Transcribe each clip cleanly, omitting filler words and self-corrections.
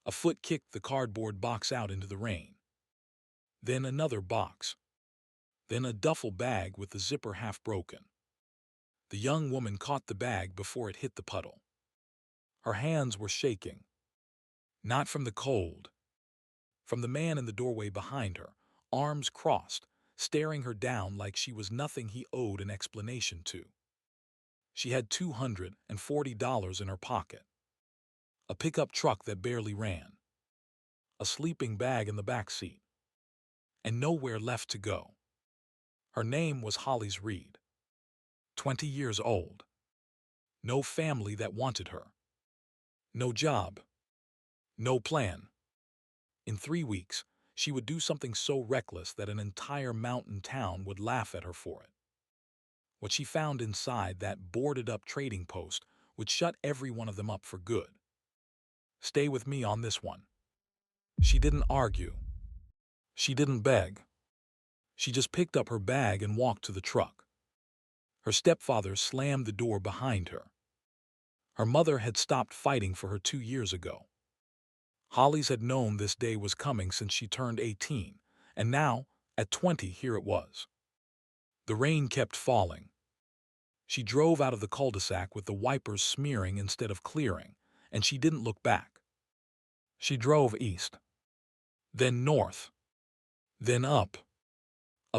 A foot kicked the cardboard box out into the rain. Then another box. Then a duffel bag with the zipper half broken. The young woman caught the bag before it hit the puddle. Her hands were shaking. Not from the cold. From the man in the doorway behind her, arms crossed, staring her down like she was nothing he owed an explanation to. She had $240 in her pocket. A pickup truck that barely ran. A sleeping bag in the back seat. And nowhere left to go. Her name was Hollis Reed. 20 years old. No family that wanted her. No job. No plan. In 3 weeks, she would do something so reckless that an entire mountain town would laugh at her for it. What she found inside that boarded-up trading post would shut every one of them up for good. Stay with me on this one. She didn't argue. She didn't beg. She just picked up her bag and walked to the truck. Her stepfather slammed the door behind her. Her mother had stopped fighting for her 2 years ago. Hollis had known this day was coming since she turned 18, and now, at 20, here it was. The rain kept falling. She drove out of the cul-de-sac with the wipers smearing instead of clearing, and she didn't look back. She drove east, then north, then up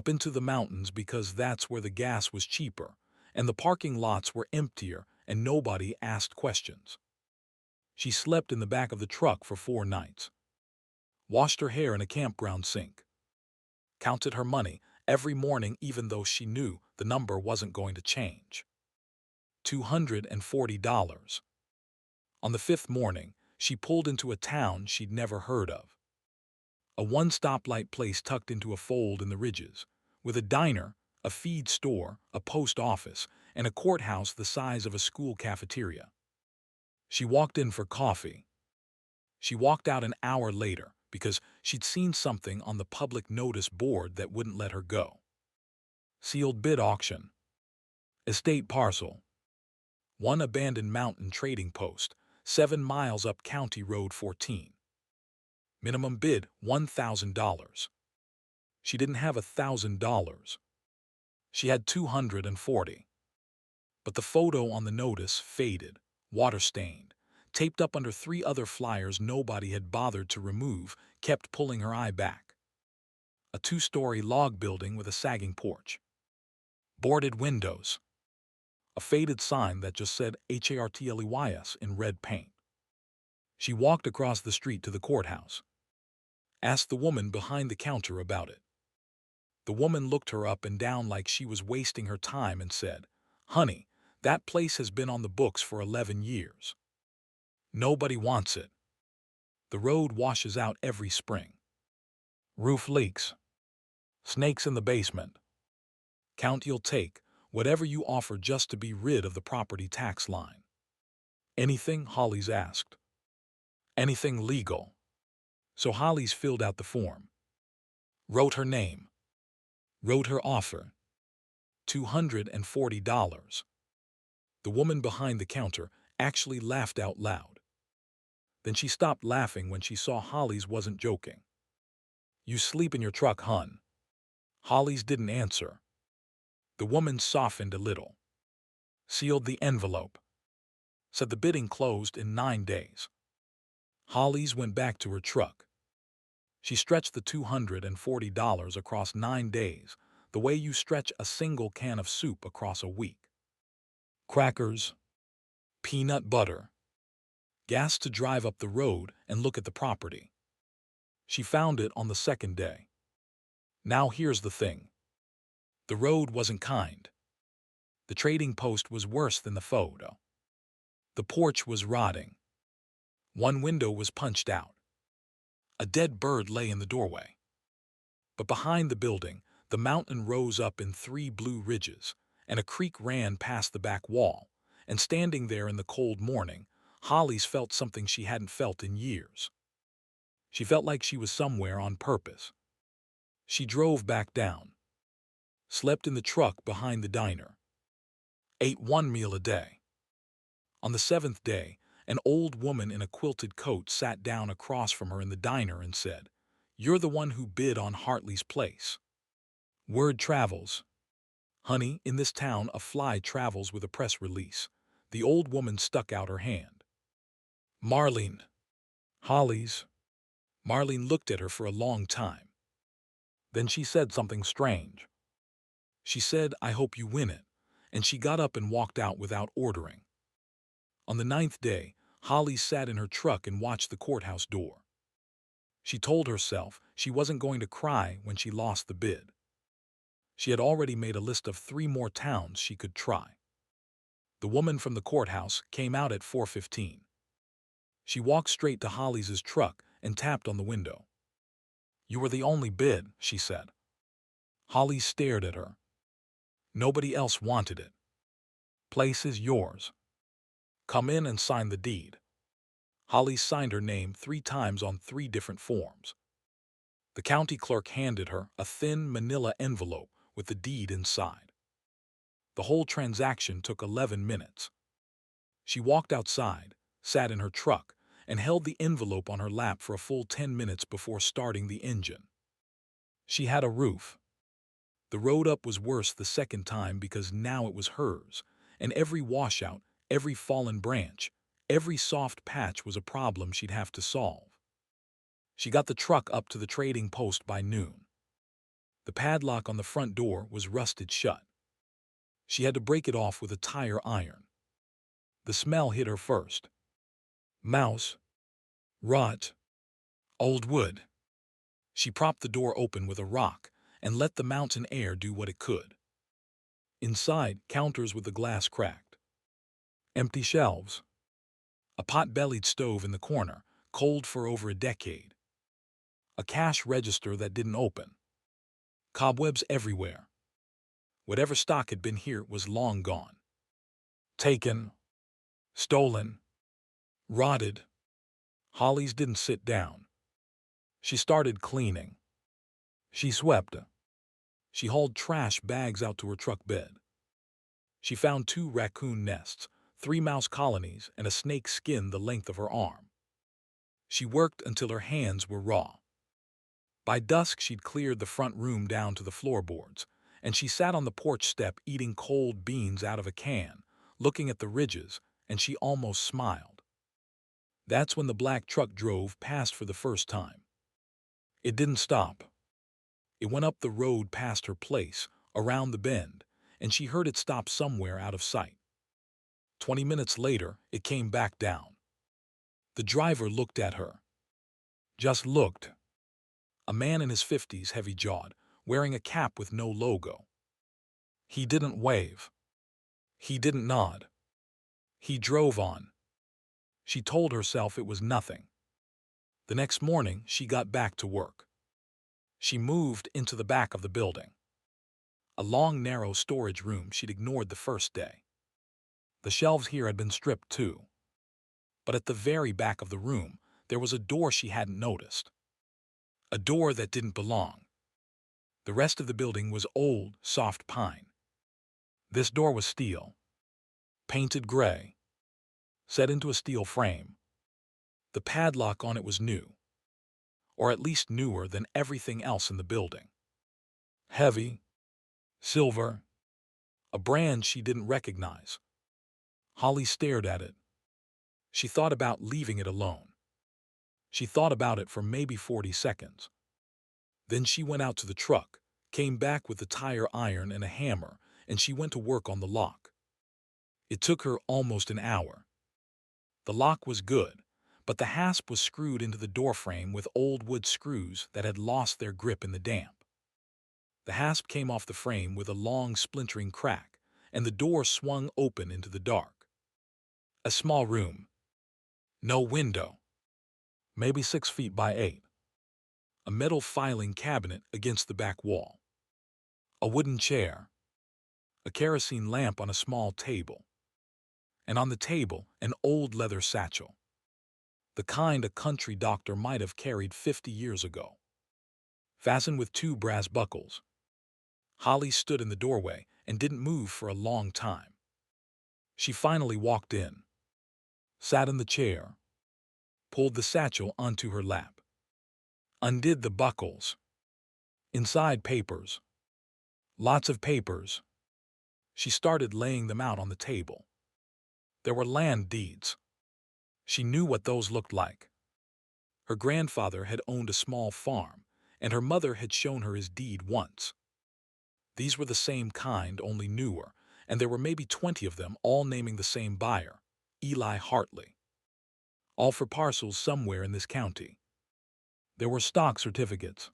into the mountains because that's where the gas was cheaper, and the parking lots were emptier, and nobody asked questions. She slept in the back of the truck for 4 nights. Washed her hair in a campground sink. Counted her money every morning even though she knew the number wasn't going to change. $240. On the 5th morning, she pulled into a town she'd never heard of. A one-stoplight place tucked into a fold in the ridges, with a diner, a feed store, a post office, and a courthouse the size of a school cafeteria. She walked in for coffee. She walked out an hour later because she'd seen something on the public notice board that wouldn't let her go. Sealed bid auction. Estate parcel. One abandoned mountain trading post, 7 miles up County Road 14. Minimum bid $1,000. She didn't have $1,000. She had 240. But the photo on the notice faded, water-stained, taped up under 3 other flyers nobody had bothered to remove, kept pulling her eye back. A 2-story log building with a sagging porch. Boarded windows. A faded sign that just said HARTLEYS in red paint. She walked across the street to the courthouse. Asked the woman behind the counter about it. The woman looked her up and down like she was wasting her time and said, "Honey, that place has been on the books for 11 years. Nobody wants it. The road washes out every spring. Roof leaks. Snakes in the basement. Count you'll take whatever you offer just to be rid of the property tax line." Anything? Hollis asked. Anything legal. So Hollis filled out the form. Wrote her name. Wrote her offer. $240. The woman behind the counter actually laughed out loud. Then she stopped laughing when she saw Hollis wasn't joking. "You sleep in your truck, hun?" Hollis didn't answer. The woman softened a little. Sealed the envelope. Said the bidding closed in 9 days. Hollis went back to her truck. She stretched the $240 across 9 days, the way you stretch a single can of soup across a week. Crackers. Peanut butter. Gas to drive up the road and look at the property. She found it on the 2nd day. Now here's the thing. The road wasn't kind. The trading post was worse than the photo. The porch was rotting. One window was punched out. A dead bird lay in the doorway. But behind the building, the mountain rose up in 3 blue ridges, and a creek ran past the back wall, and standing there in the cold morning, Hollis felt something she hadn't felt in years. She felt like she was somewhere on purpose. She drove back down. Slept in the truck behind the diner. Ate 1 meal a day. On the 7th day, An old woman in a quilted coat sat down across from her in the diner and said, "You're the one who bid on Hartley's place." Word travels. Honey, in this town a fly travels with a press release. The old woman stuck out her hand. Marlene. Holly's. Marlene looked at her for a long time. Then she said something strange. She said, "I hope you win it," and she got up and walked out without ordering. On the 9th day, Holly sat in her truck and watched the courthouse door. She told herself she wasn't going to cry when she lost the bid. She had already made a list of 3 more towns she could try. The woman from the courthouse came out at 4:15. She walked straight to Holly's truck and tapped on the window. "You were the only bid," she said. Holly stared at her. "Nobody else wanted it. Place is yours. Come in and sign the deed." Holly signed her name 3 times on 3 different forms. The county clerk handed her a thin manila envelope with the deed inside. The whole transaction took 11 minutes. She walked outside, sat in her truck, and held the envelope on her lap for a full 10 minutes before starting the engine. She had a roof. The road up was worse the second time because now it was hers, and every washout, every fallen branch, every soft patch was a problem she'd have to solve. She got the truck up to the trading post by noon. The padlock on the front door was rusted shut. She had to break it off with a tire iron. The smell hit her first. Mouse. Rot. Old wood. She propped the door open with a rock and let the mountain air do what it could. Inside, counters with the glass cracked. Empty shelves. A pot-bellied stove in the corner, cold for over a decade. A cash register that didn't open. Cobwebs everywhere. Whatever stock had been here was long gone. Taken. Stolen. Rotted. Holly's didn't sit down. She started cleaning. She swept. She hauled trash bags out to her truck bed. She found 2 raccoon nests, 3 mouse colonies, and a snake skin the length of her arm. She worked until her hands were raw. By dusk, she'd cleared the front room down to the floorboards, and she sat on the porch step eating cold beans out of a can, looking at the ridges, and she almost smiled. That's when the black truck drove past for the first time. It didn't stop. It went up the road past her place, around the bend, and she heard it stop somewhere out of sight. 20 minutes later, it came back down. The driver looked at her. Just looked. A man in his 50s, heavy-jawed, wearing a cap with no logo. He didn't wave. He didn't nod. He drove on. She told herself it was nothing. The next morning, she got back to work. She moved into the back of the building. A long, narrow storage room she'd ignored the first day. The shelves here had been stripped too. But at the very back of the room, there was a door she hadn't noticed. A door that didn't belong. The rest of the building was old, soft pine. This door was steel. Painted gray. Set into a steel frame. The padlock on it was new. Or at least newer than everything else in the building. Heavy. Silver. A brand she didn't recognize. Holly stared at it. She thought about leaving it alone. She thought about it for maybe 40 seconds. Then she went out to the truck, came back with the tire iron and a hammer, and she went to work on the lock. It took her almost an hour. The lock was good, but the hasp was screwed into the doorframe with old wood screws that had lost their grip in the damp. The hasp came off the frame with a long splintering crack, and the door swung open into the dark. A small room. No window. Maybe 6 feet by 8. A metal filing cabinet against the back wall. A wooden chair. A kerosene lamp on a small table. And on the table, an old leather satchel. The kind a country doctor might have carried 50 years ago. Fastened with 2 brass buckles. Holly stood in the doorway and didn't move for a long time. She finally walked in. sat in the chair, pulled the satchel onto her lap, undid the buckles. Inside, papers. Lots of papers. She started laying them out on the table. There were land deeds. She knew what those looked like. Her grandfather had owned a small farm, and her mother had shown her his deed once. These were the same kind, only newer, and there were maybe 20 of them, all naming the same buyer, Eli Hartley. All for parcels somewhere in this county. There were stock certificates.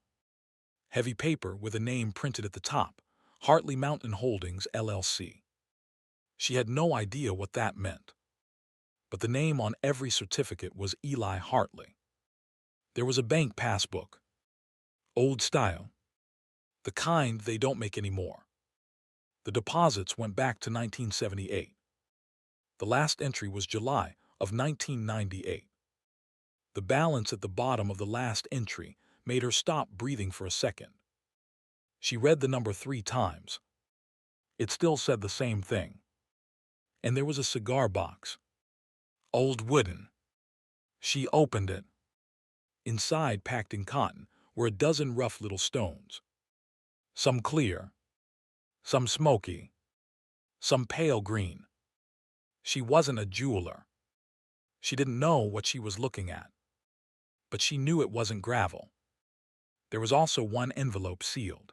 Heavy paper with a name printed at the top, Hartley Mountain Holdings, LLC. She had no idea what that meant. But the name on every certificate was Eli Hartley. There was a bank passbook. Old style. The kind they don't make anymore. The deposits went back to 1978. The last entry was July of 1998. The balance at the bottom of the last entry made her stop breathing for a second. She read the number 3 times. It still said the same thing. And there was a cigar box. Old wooden. She opened it. Inside, packed in cotton, were a dozen rough little stones. Some clear, some smoky, some pale green. She wasn't a jeweler. She didn't know what she was looking at. But she knew it wasn't gravel. There was also one envelope sealed.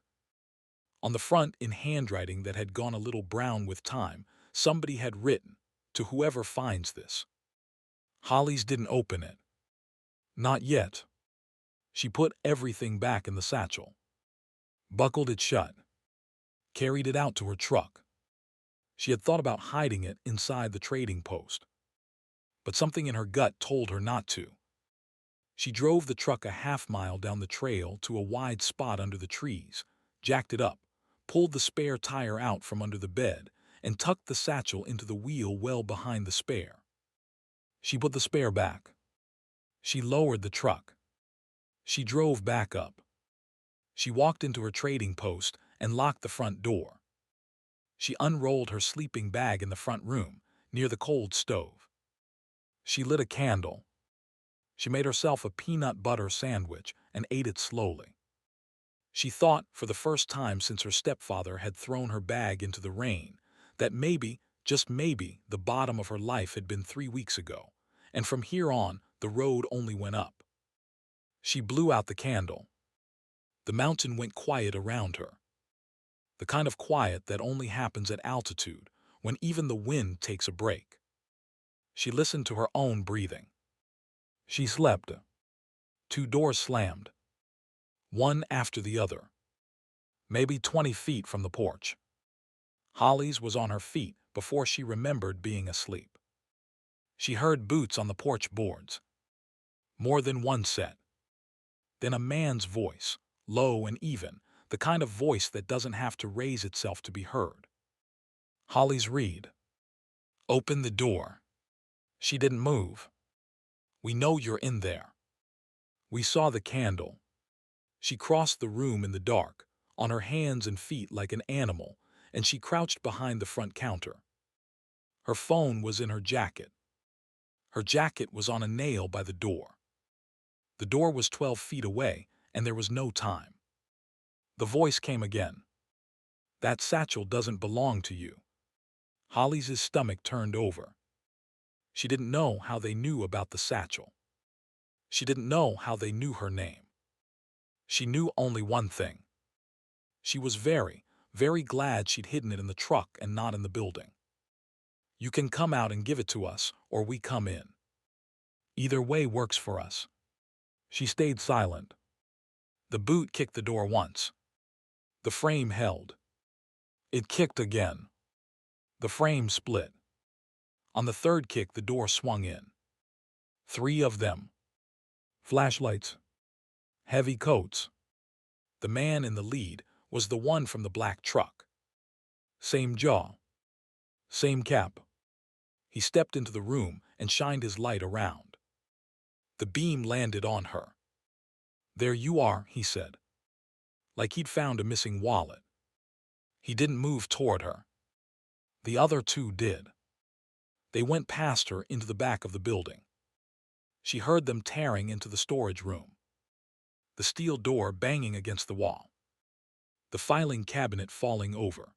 On the front, in handwriting that had gone a little brown with time, somebody had written, "To whoever finds this." Hollis didn't open it. Not yet. She put everything back in the satchel, buckled it shut, carried it out to her truck. She had thought about hiding it inside the trading post, but something in her gut told her not to. She drove the truck a half-mile down the trail to a wide spot under the trees, jacked it up, pulled the spare tire out from under the bed, and tucked the satchel into the wheel well behind the spare. She put the spare back. She lowered the truck. She drove back up. She walked into her trading post and locked the front door. She unrolled her sleeping bag in the front room, near the cold stove. She lit a candle. She made herself a peanut butter sandwich and ate it slowly. She thought, for the first time since her stepfather had thrown her bag into the rain, that maybe, just maybe, the bottom of her life had been 3 weeks ago, and from here on, the road only went up. She blew out the candle. The mountain went quiet around her. The kind of quiet that only happens at altitude, when even the wind takes a break. She listened to her own breathing. She slept. 2 doors slammed, one after the other, maybe 20 feet from the porch. Hollis was on her feet before she remembered being asleep. She heard boots on the porch boards. More than one set. Then a man's voice, low and even, the kind of voice that doesn't have to raise itself to be heard. Hollis Reed. Open the door. She didn't move. We know you're in there. We saw the candle. She crossed the room in the dark, on her hands and feet like an animal, and she crouched behind the front counter. Her phone was in her jacket. Her jacket was on a nail by the door. The door was 12 feet away, and there was no time. The voice came again. That satchel doesn't belong to you. Hollis's stomach turned over. She didn't know how they knew about the satchel. She didn't know how they knew her name. She knew only one thing. She was very, very glad she'd hidden it in the truck and not in the building. You can come out and give it to us, or we come in. Either way works for us. She stayed silent. The boot kicked the door once. The frame held. It kicked again. The frame split. On the third kick, the door swung in. 3 of them. Flashlights. Heavy coats. The man in the lead was the one from the black truck. Same jaw. Same cap. He stepped into the room and shined his light around. The beam landed on her. There you are, he said. Like he'd found a missing wallet. He didn't move toward her. The other 2 did. They went past her into the back of the building. She heard them tearing into the storage room, the steel door banging against the wall, the filing cabinet falling over,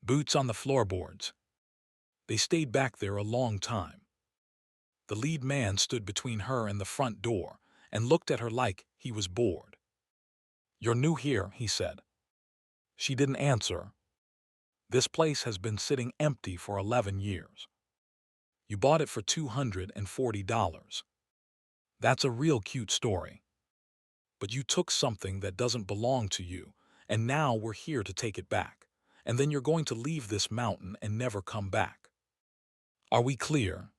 boots on the floorboards. They stayed back there a long time. The lead man stood between her and the front door and looked at her like he was bored. "You're new here," he said. She didn't answer. "This place has been sitting empty for 11 years. You bought it for $240. That's a real cute story. But you took something that doesn't belong to you, and now we're here to take it back. And then you're going to leave this mountain and never come back. Are we clear?"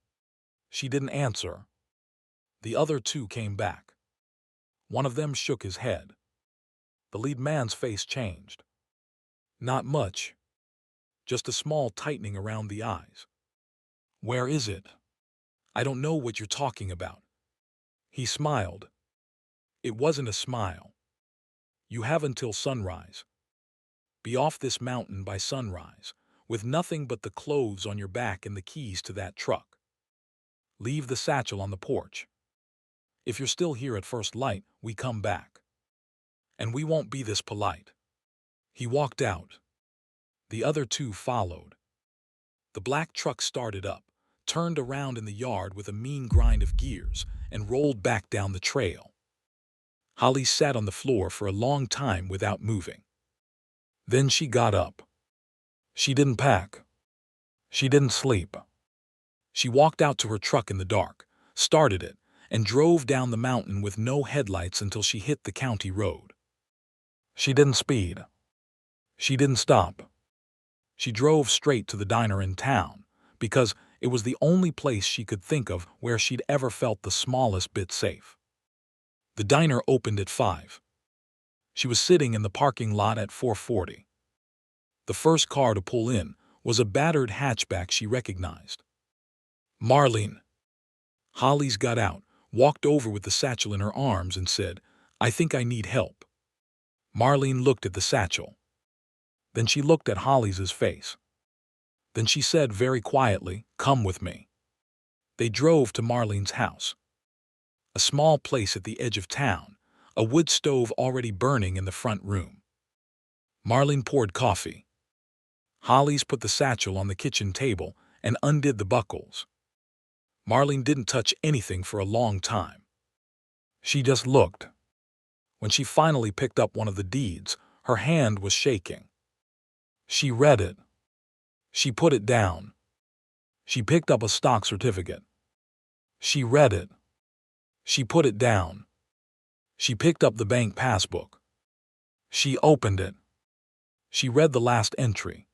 She didn't answer. The other two came back. One of them shook his head. The lead man's face changed. "Not much. Just a small tightening around the eyes." "Where is it?" "I don't know what you're talking about." He smiled. It wasn't a smile. "You have until sunrise. Be off this mountain by sunrise, with nothing but the clothes on your back and the keys to that truck. Leave the satchel on the porch. If you're still here at first light, we come back. And we won't be this polite." He walked out. The other two followed. The black truck started up, turned around in the yard with a mean grind of gears, and rolled back down the trail. Holly sat on the floor for a long time without moving. Then she got up. She didn't pack. She didn't sleep. She walked out to her truck in the dark, started it, and drove down the mountain with no headlights until she hit the county road. She didn't speed. She didn't stop. She drove straight to the diner in town, because it was the only place she could think of where she'd ever felt the smallest bit safe. The diner opened at 5. She was sitting in the parking lot at 4:40. The first car to pull in was a battered hatchback she recognized. "Marlene." Holly's got out, walked over with the satchel in her arms and said, "I think I need help." Marlene looked at the satchel. Then she looked at Holly's face. Then she said very quietly, "Come with me." They drove to Marlene's house. A small place at the edge of town, a wood stove already burning in the front room. Marlene poured coffee. Holly's put the satchel on the kitchen table and undid the buckles. Marlene didn't touch anything for a long time. She just looked. When she finally picked up one of the deeds, her hand was shaking. She read it. She put it down. She picked up a stock certificate. She read it. She put it down. She picked up the bank passbook. She opened it. She read the last entry.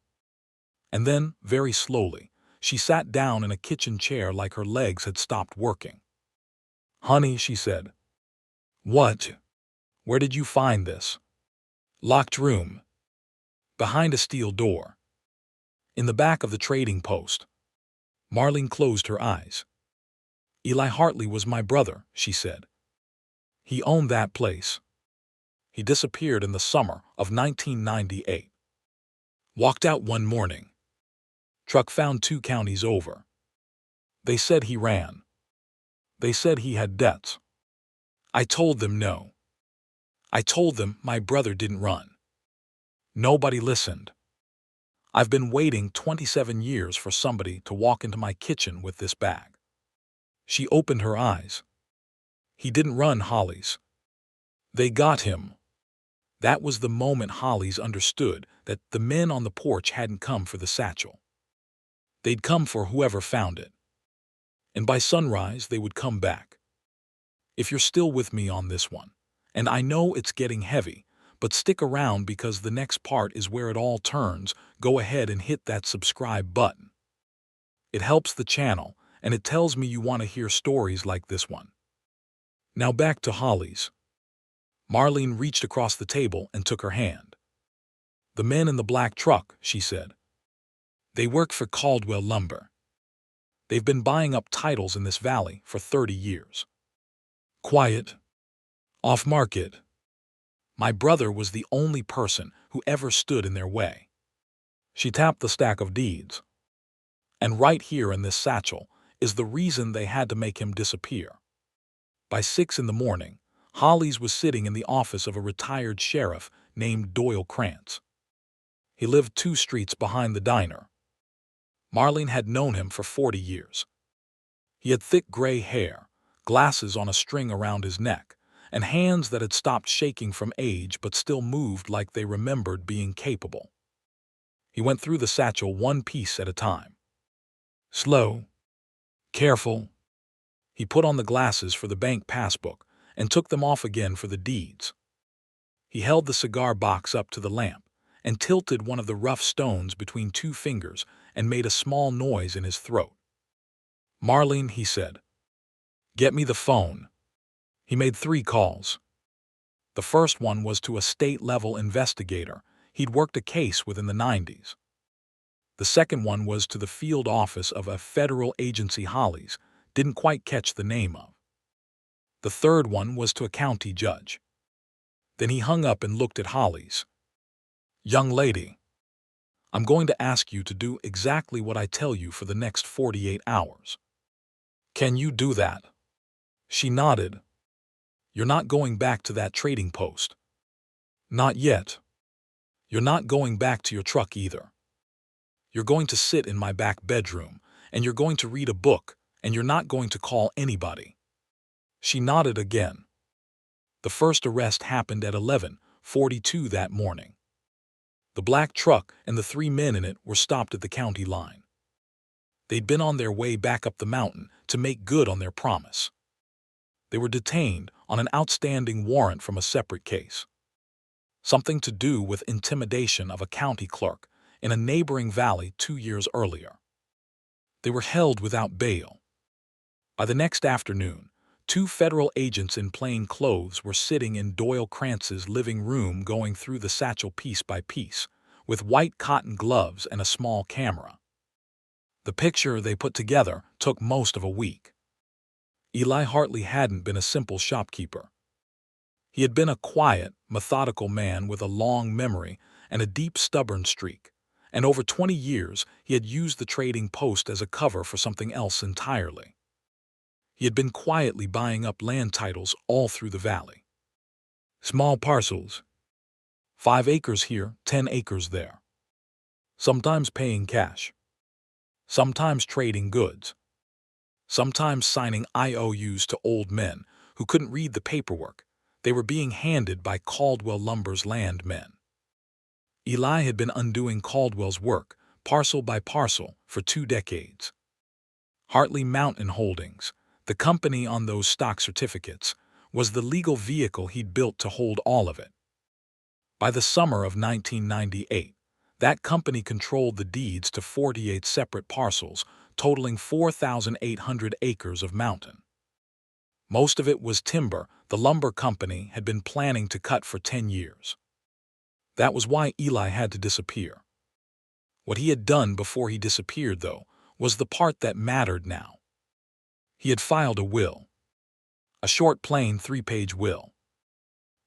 And then, very slowly, she sat down in a kitchen chair like her legs had stopped working. "Honey," she said. "What? Where did you find this?" "Locked room. Behind a steel door. In the back of the trading post." Marlene closed her eyes. "Eli Hartley was my brother," she said. "He owned that place. He disappeared in the summer of 1998. Walked out one morning. Truck found 2 counties over. They said he ran. They said he had debts. I told them no. I told them my brother didn't run. Nobody listened. I've been waiting 27 years for somebody to walk into my kitchen with this bag." She opened her eyes. "He didn't run, Holly's. They got him." That was the moment Holly's understood that the men on the porch hadn't come for the satchel. They'd come for whoever found it. And by sunrise, they would come back. If you're still with me on this one, and I know it's getting heavy, but stick around because the next part is where it all turns, go ahead and hit that subscribe button. It helps the channel, and it tells me you want to hear stories like this one. Now back to Holly's. Marlene reached across the table and took her hand. "The men in the black truck," she said. "They work for Caldwell Lumber. They've been buying up titles in this valley for 30 years. Quiet. Off-market. My brother was the only person who ever stood in their way." She tapped the stack of deeds. And right here in this satchel is the reason they had to make him disappear. By 6 in the morning, Hollies was sitting in the office of a retired sheriff named Doyle Krantz. He lived 2 streets behind the diner. Marlene had known him for 40 years. He had thick gray hair, glasses on a string around his neck, and hands that had stopped shaking from age but still moved like they remembered being capable. He went through the satchel one piece at a time. Slow, careful. He put on the glasses for the bank passbook and took them off again for the deeds. He held the cigar box up to the lamp and tilted one of the rough stones between 2 fingers and made a small noise in his throat. Marlene, he said, get me the phone. He made 3 calls. The first one was to a state-level investigator. He'd worked a case within the 90s. The second one was to the field office of a federal agency Hollies didn't quite catch the name of. The third one was to a county judge. Then he hung up and looked at Hollies. Young lady, I'm going to ask you to do exactly what I tell you for the next 48 hours. Can you do that? She nodded. You're not going back to that trading post. Not yet. You're not going back to your truck either. You're going to sit in my back bedroom, and you're going to read a book, and you're not going to call anybody. She nodded again. The first arrest happened at 11:42 that morning. The black truck and the 3 men in it were stopped at the county line. They'd been on their way back up the mountain to make good on their promise. They were detained on an outstanding warrant from a separate case. Something to do with intimidation of a county clerk in a neighboring valley 2 years earlier. They were held without bail. By the next afternoon, 2 federal agents in plain clothes were sitting in Doyle Krantz's living room going through the satchel piece by piece, with white cotton gloves and a small camera. The picture they put together took most of a week. Eli Hartley hadn't been a simple shopkeeper. He had been a quiet, methodical man with a long memory and a deep, stubborn streak, and over 20 years he had used the trading post as a cover for something else entirely. He had been quietly buying up land titles all through the valley. Small parcels. 5 acres here, 10 acres there. Sometimes paying cash. Sometimes trading goods. Sometimes signing IOUs to old men who couldn't read the paperwork they were being handed by Caldwell Lumber's land men. Eli had been undoing Caldwell's work, parcel by parcel, for 2 decades. Hartley Mountain Holdings, the company on those stock certificates, was the legal vehicle he'd built to hold all of it. By the summer of 1998, that company controlled the deeds to 48 separate parcels, totaling 4,800 acres of mountain. Most of it was timber the lumber company had been planning to cut for 10 years. That was why Eli had to disappear. What he had done before he disappeared, though, was the part that mattered now. He had filed a will. A short, plain 3-page will.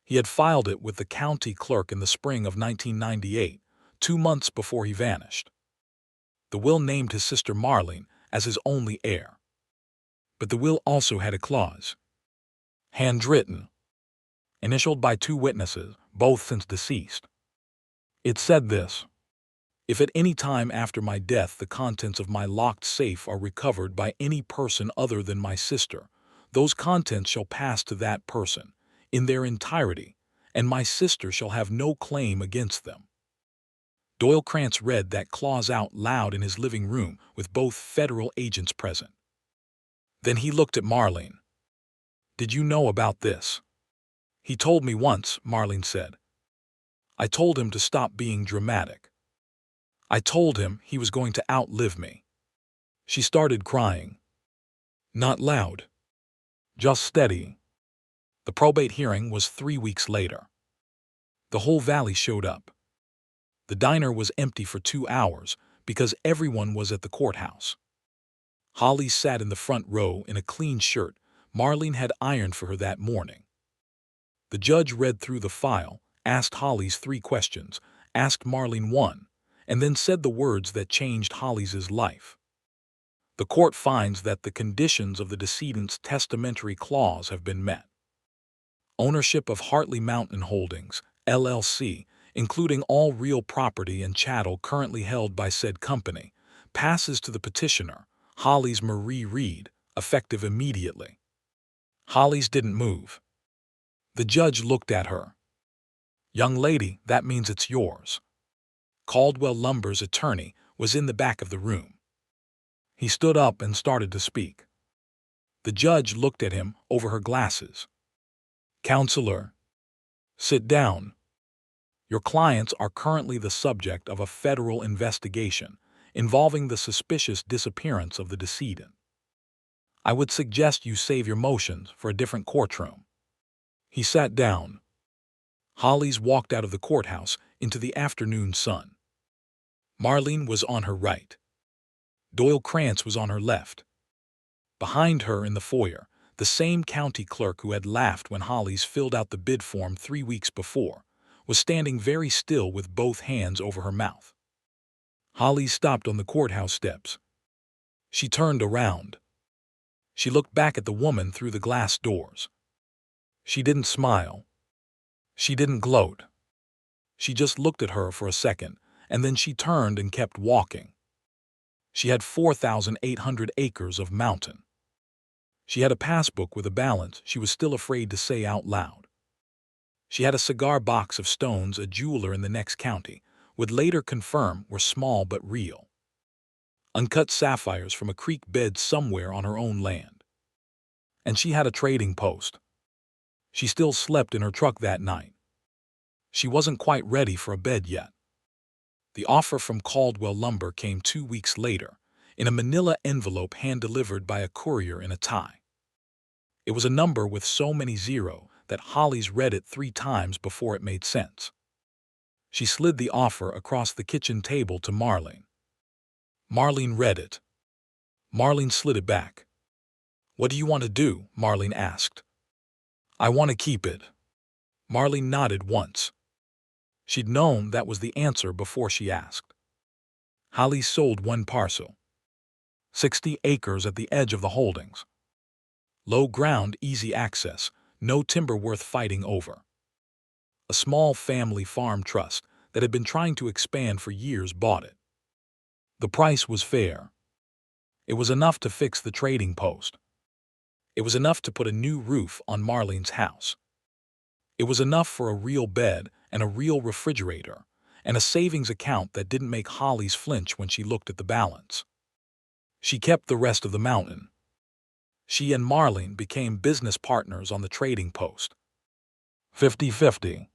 He had filed it with the county clerk in the spring of 1998, 2 months before he vanished. The will named his sister Marlene as his only heir. But the will also had a clause. Handwritten. Initialed by 2 witnesses, both since deceased. It said this: if at any time after my death the contents of my locked safe are recovered by any person other than my sister, those contents shall pass to that person, in their entirety, and my sister shall have no claim against them. Doyle Krantz read that clause out loud in his living room with both federal agents present. Then he looked at Marlene. Did you know about this? He told me once, Marlene said. I told him to stop being dramatic. I told him he was going to outlive me. She started crying. Not loud. Just steady. The probate hearing was 3 weeks later. The whole valley showed up. The diner was empty for 2 hours because everyone was at the courthouse. Holly sat in the front row in a clean shirt Marlene had ironed for her that morning. The judge read through the file, asked Holly's 3 questions, asked Marlene 1, and then said the words that changed Holly's life. The court finds that the conditions of the decedent's testamentary clause have been met. Ownership of Hartley Mountain Holdings, LLC, including all real property and chattel currently held by said company, passes to the petitioner, Hollis Marie Reed, effective immediately. Hollis didn't move. The judge looked at her. "Young lady, that means it's yours." Caldwell Lumber's attorney was in the back of the room. He stood up and started to speak. The judge looked at him over her glasses. "Counselor, sit down. Your clients are currently the subject of a federal investigation involving the suspicious disappearance of the decedent. I would suggest you save your motions for a different courtroom." He sat down. Hollis walked out of the courthouse into the afternoon sun. Marlene was on her right. Doyle Krantz was on her left. Behind her in the foyer, the same county clerk who had laughed when Hollis filled out the bid form 3 weeks before was standing very still with both hands over her mouth. Hollis stopped on the courthouse steps. She turned around. She looked back at the woman through the glass doors. She didn't smile. She didn't gloat. She just looked at her for a second, and then she turned and kept walking. She had 4,800 acres of mountain. She had a passbook with a balance she was still afraid to say out loud. She had a cigar box of stones a jeweler in the next county would later confirm were small but real. Uncut sapphires from a creek bed somewhere on her own land. And she had a trading post. She still slept in her truck that night. She wasn't quite ready for a bed yet. The offer from Caldwell Lumber came 2 weeks later, in a manila envelope hand-delivered by a courier in a tie. It was a number with so many zeros that Hollis read it 3 times before it made sense. She slid the offer across the kitchen table to Marlene. Marlene read it. Marlene slid it back. "What do you want to do?" Marlene asked. "I want to keep it." Marlene nodded once. She'd known that was the answer before she asked. Hollis sold 1 parcel. 60 acres at the edge of the holdings. Low ground, easy access, no timber worth fighting over. A small family farm trust that had been trying to expand for years bought it. The price was fair. It was enough to fix the trading post. It was enough to put a new roof on Marlene's house. It was enough for a real bed and a real refrigerator, and a savings account that didn't make Hollis flinch when she looked at the balance. She kept the rest of the mountain. She and Marlene became business partners on the trading post. 50-50.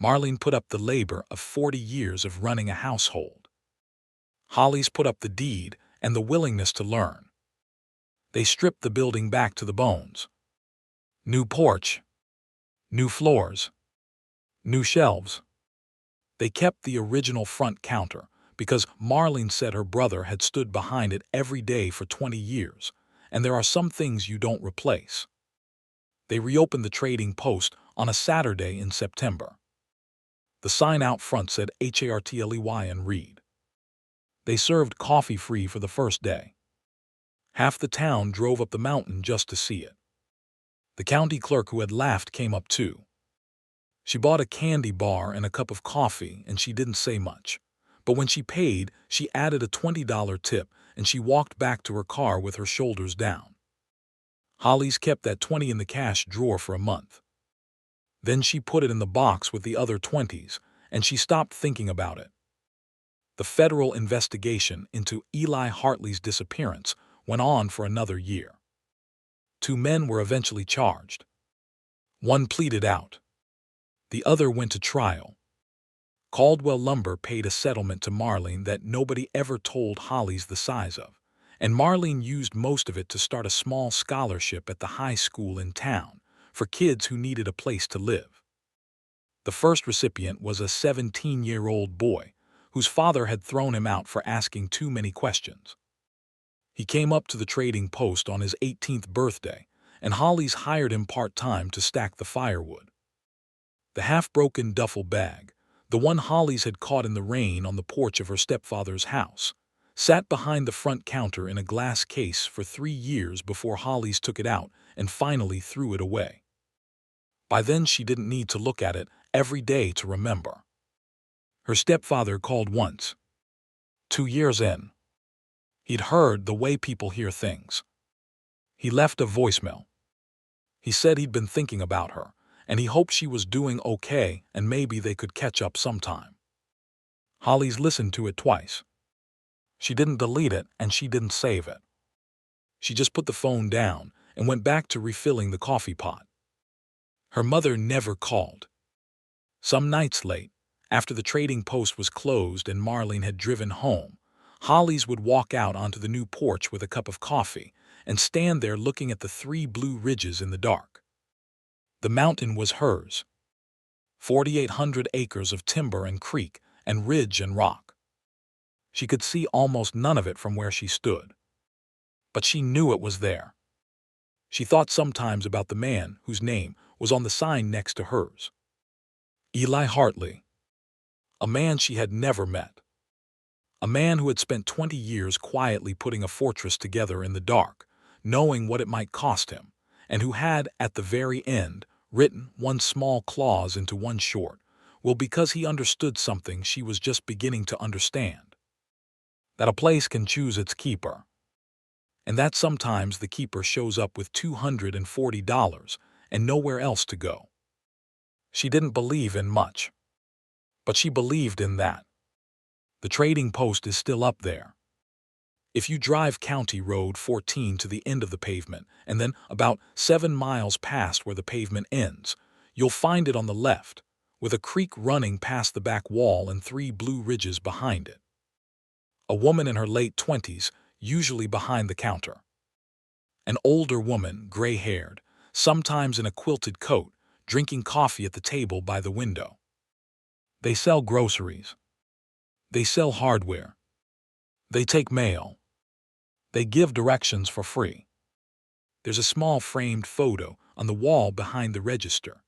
Marlene put up the labor of 40 years of running a household. Hollis put up the deed and the willingness to learn. They stripped the building back to the bones. New porch. New floors. New shelves. They kept the original front counter because Marlene said her brother had stood behind it every day for 20 years, and there are some things you don't replace. They reopened the trading post on a Saturday in September. The sign out front said Hartley and Reed. They served coffee free for the first day. Half the town drove up the mountain just to see it. The county clerk who had laughed came up too. She bought a candy bar and a cup of coffee, and she didn't say much. But when she paid, she added a $20 tip, and she walked back to her car with her shoulders down. Hollis kept that 20 in the cash drawer for a month. Then she put it in the box with the other 20s, and she stopped thinking about it. The federal investigation into Eli Hartley's disappearance went on for another year. 2 men were eventually charged. One pleaded out. The other went to trial. Caldwell Lumber paid a settlement to Marlene that nobody ever told Hollis the size of, and Marlene used most of it to start a small scholarship at the high school in town for kids who needed a place to live. The first recipient was a 17-year-old boy whose father had thrown him out for asking too many questions. He came up to the trading post on his 18th birthday, and Hollis hired him part-time to stack the firewood. The half-broken duffel bag, the one Hollis had caught in the rain on the porch of her stepfather's house, sat behind the front counter in a glass case for 3 years before Hollis took it out and finally threw it away. By then she didn't need to look at it every day to remember. Her stepfather called once. 2 years in. He'd heard the way people hear things. He left a voicemail. He said he'd been thinking about her, and he hoped she was doing okay and maybe they could catch up sometime. Hollis listened to it twice. She didn't delete it and she didn't save it. She just put the phone down and went back to refilling the coffee pot. Her mother never called. Some nights late, after the trading post was closed and Marlene had driven home, Hollis would walk out onto the new porch with a cup of coffee and stand there looking at the 3 blue ridges in the dark. The mountain was hers. 4,800 acres of timber and creek and ridge and rock. She could see almost none of it from where she stood. But she knew it was there. She thought sometimes about the man whose name was on the sign next to hers. Eli Hartley. A man she had never met. A man who had spent 20 years quietly putting a fortress together in the dark, knowing what it might cost him, and who had, at the very end, written one small clause into one short, well, because he understood something she was just beginning to understand. That a place can choose its keeper. And that sometimes the keeper shows up with $240 and nowhere else to go. She didn't believe in much. But she believed in that. The trading post is still up there. If you drive County Road 14 to the end of the pavement and then about 7 miles past where the pavement ends, you'll find it on the left, with a creek running past the back wall and 3 blue ridges behind it. A woman in her late 20s, usually behind the counter. An older woman, gray-haired, sometimes in a quilted coat, drinking coffee at the table by the window. They sell groceries. They sell hardware. They take mail. They give directions for free. There's a small framed photo on the wall behind the register.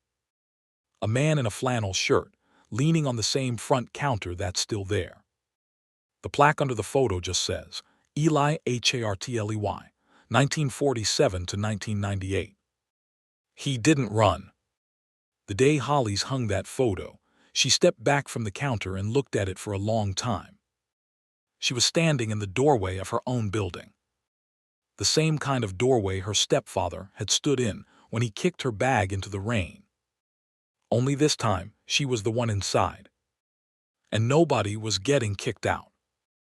A man in a flannel shirt, leaning on the same front counter that's still there. The plaque under the photo just says, Eli Hartley, 1947 to 1998. He didn't run. The day Hollis hung that photo, she stepped back from the counter and looked at it for a long time. She was standing in the doorway of her own building. The same kind of doorway her stepfather had stood in when he kicked her bag into the rain. Only this time, she was the one inside. And nobody was getting kicked out.